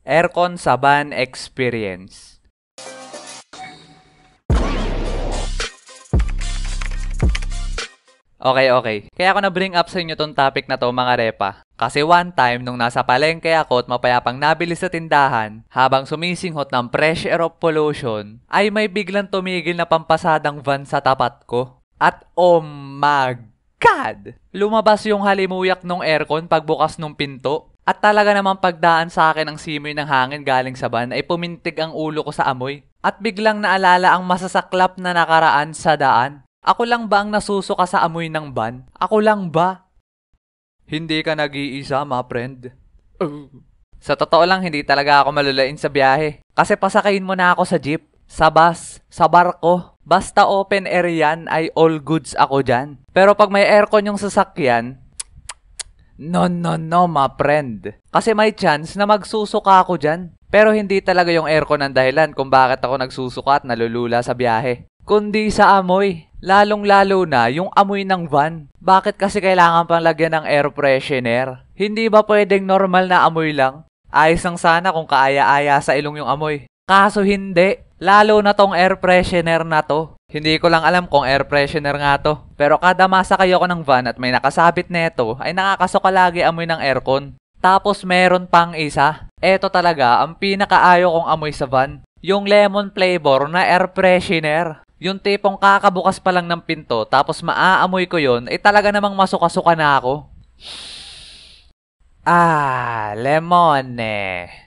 Aircon sa van experience. Okay. Kaya ako na-bring up sa inyo tong topic na to mga repa. Kasi one time nung nasa palengke ako at mapayapang nabili sa tindahan, habang sumisinghot ng fresh air of pollution, ay may biglang tumigil na pampasadang van sa tapat ko. At oh my God! Lumabas yung halimuyak ng aircon pagbukas ng pinto. At talaga namang pagdaan sa akin ang simoy ng hangin galing sa van ay pumintig ang ulo ko sa amoy. At biglang naalala ang masasaklap na nakaraan sa daan. Ako lang ba ang nasusuka sa amoy ng van? Ako lang ba? Hindi ka nag-iisa, ma friend. Sa totoo lang, hindi talaga ako malulain sa biyahe. Kasi pasakayin mo na ako sa jeep, sa bus, sa barko. Basta open air yan, ay all goods ako dyan. Pero pag may aircon yung sasakyan, no, ma friend. Kasi may chance na magsusuka ako dyan. Pero hindi talaga yung aircon ang dahilan kung bakit ako nagsusuka at nalulula sa biyahe. Kundi sa amoy. Lalong-lalo na yung amoy ng van. Bakit kasi kailangan pang lagyan ng air freshener? Hindi ba pwedeng normal na amoy lang? Ayos lang sana kung kaaya-aya sa ilong yung amoy. Kaso hindi. Lalo na tong air freshener na to. Hindi ko lang alam kung air freshener nga to. Pero kada masakay ako ng van at may nakasabit neto, ay nakakasuka lagi amoy ng aircon. Tapos meron pang isa. Eto talaga ang pinakaayaw kong amoy sa van. Yung lemon flavor na air freshener. Yung tipong kakabukas pa lang ng pinto tapos maaamoy ko yun, ay talaga namang masuka-suka na ako. Lemon eh.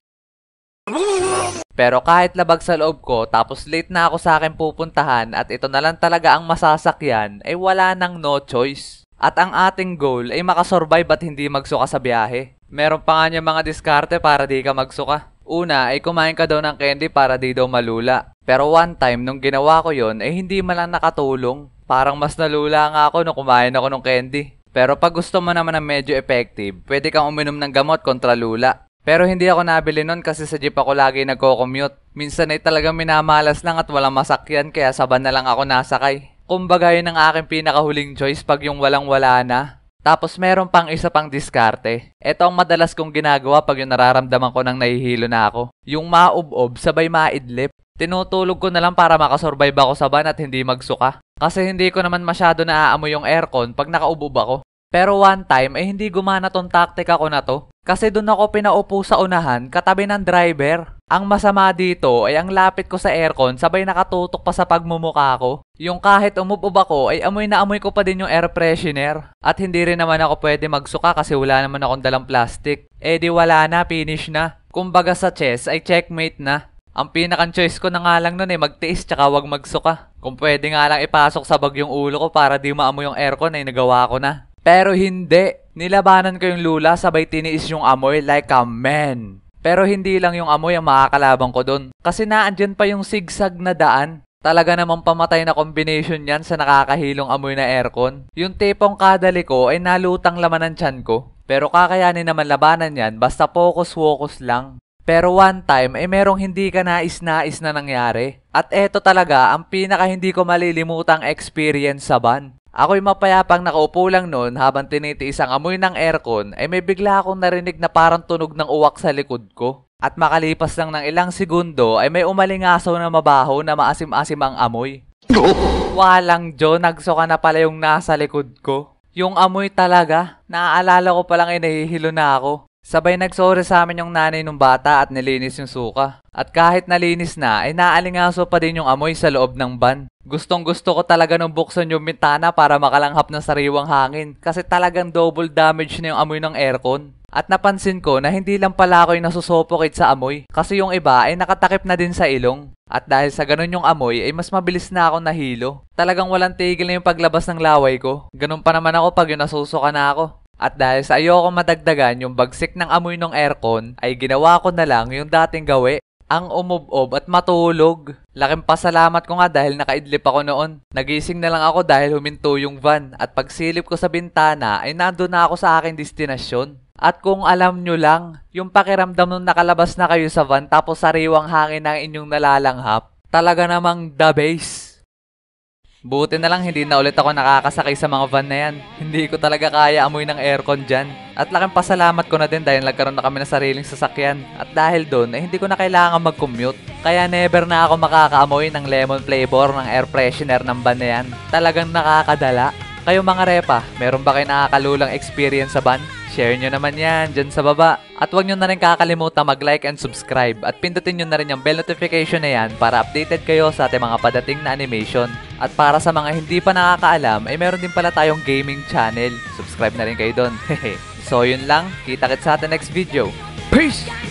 Pero kahit labag sa loob ko tapos late na ako sa akin pupuntahan at ito na lang talaga ang masasakyan, ay wala nang no choice. At ang ating goal ay makasurvive at hindi magsuka sa biyahe. Meron pa nga niya mga diskarte para di ka magsuka. Una ay kumain ka daw ng candy para di daw malula. Pero one time nung ginawa ko yon ay hindi man lang nakatulong. Parang mas nalula nga ako nung kumain ako ng candy. Pero pag gusto mo naman ng medyo effective, pwede kang uminom ng gamot kontra lula. Pero hindi ako nabili nun kasi sa jeep ako lagi nagko-commute. Minsan ay talagang minamalas lang at walang masakyan kaya sa van na lang ako nasakay. Kumbaga yun ang aking pinakahuling choice pag yung walang-wala na. Tapos meron pang isa pang diskarte. Ito ang madalas kong ginagawa pag yung nararamdaman ko nang nahihilo na ako. Yung maob-ob sabay maidlip. Tinutulog ko na lang para makasurvive ako sa van at hindi magsuka. Kasi hindi ko naman masyado naaamoy yung aircon pag nakaubob ako. Pero one time ay hindi gumana tong taktika ko na to. Kasi doon ako pinaupo sa unahan katabi ng driver. Ang masama dito ay ang lapit ko sa aircon sabay nakatutok pa sa pagmumukha ko. Yung kahit umubob ako ay amoy na amoy ko pa din yung air freshener. At hindi rin naman ako pwede magsuka kasi wala naman akong dalang plastic. Di wala na, finish na. Kumbaga sa chess ay checkmate na. Ang pinakang choice ko na nga lang nun magtiis tsaka wag magsuka. Kung pwede nga lang ipasok sa bag yung ulo ko para di maamoy yung aircon ay nagawa ko na. Pero hindi. Nilabanan ko yung lula sabay tiniis yung amoy like a man. Pero hindi lang yung amoy ang makakalabang ko dun. Kasi naandyan pa yung sigsag na daan. Talaga namang pamatay na combination yan sa nakakahilong amoy na aircon. Yung tipong kadali ko ay nalutang laman ng tiyan ko. Pero kakayanin naman labanan yan basta focus lang. Pero one time ay merong hindi ka nais-nais na nangyari. At eto talaga ang pinaka hindi ko malilimutang experience sa van. Ako'y mapayapang nakaupo lang noon habang tinitiis ang amoy ng aircon ay may bigla akong narinig na parang tunog ng uwak sa likod ko. At makalipas lang ng ilang segundo ay may umalingaso na mabaho na maasim-asim ang amoy. Walang Diyos, nagsuka na pala yung nasa likod ko. Yung amoy talaga, naaalala ko palang ay nahihilo na ako. Sabay nagsorry sa amin yung nanay ng bata at nilinis yung suka. At kahit nalinis na, ay naalingaso pa din yung amoy sa loob ng van. Gustong gusto ko talaga nung buksan yung bintana para makalanghap ng sariwang hangin. Kasi talagang double damage na yung amoy ng aircon. At napansin ko na hindi lang pala ako yung nasusuffocate sa amoy. Kasi yung iba ay nakatakip na din sa ilong. At dahil sa ganun yung amoy ay mas mabilis na ako nahilo. Talagang walang tigil na yung paglabas ng laway ko. Ganun pa naman ako pag yung nasusuka na ako. At dahil sa ayoko madagdagan yung bagsik ng amoy ng aircon, ay ginawa ko na lang yung dating gawi, ang umubob at matulog. Laking pasalamat ko nga dahil nakaidlip ako noon. Nagising na lang ako dahil huminto yung van at pagsilip ko sa bintana ay nandun na ako sa aking destinasyon. At kung alam nyo lang, yung pakiramdam nung nakalabas na kayo sa van tapos sariwang hangin ang inyong nalalanghap, talaga namang the base. Buti na lang hindi na ulit ako nakakasakay sa mga van na yan. Hindi ko talaga kaya amoy ng aircon dyan. At laking pasalamat ko na din dahil nagkaroon na kami ng sariling sasakyan. At dahil doon ay hindi ko na kailangan mag-commute. Kaya never na ako makakaamoy ng lemon flavor ng air freshener ng van na yan. Talagang nakakadala. Kayo mga repa, meron ba kayo nakakalulang experience sa van? Share nyo naman yan dyan sa baba. At huwag nyo na rin kakalimutan mag-like and subscribe. At pindutin nyo na rin yung bell notification na yan para updated kayo sa ating mga padating na animation. At para sa mga hindi pa nakakaalam, ay meron din pala tayong gaming channel. Subscribe na rin kayo doon. So yun lang, kita-kits sa ating next video. Peace!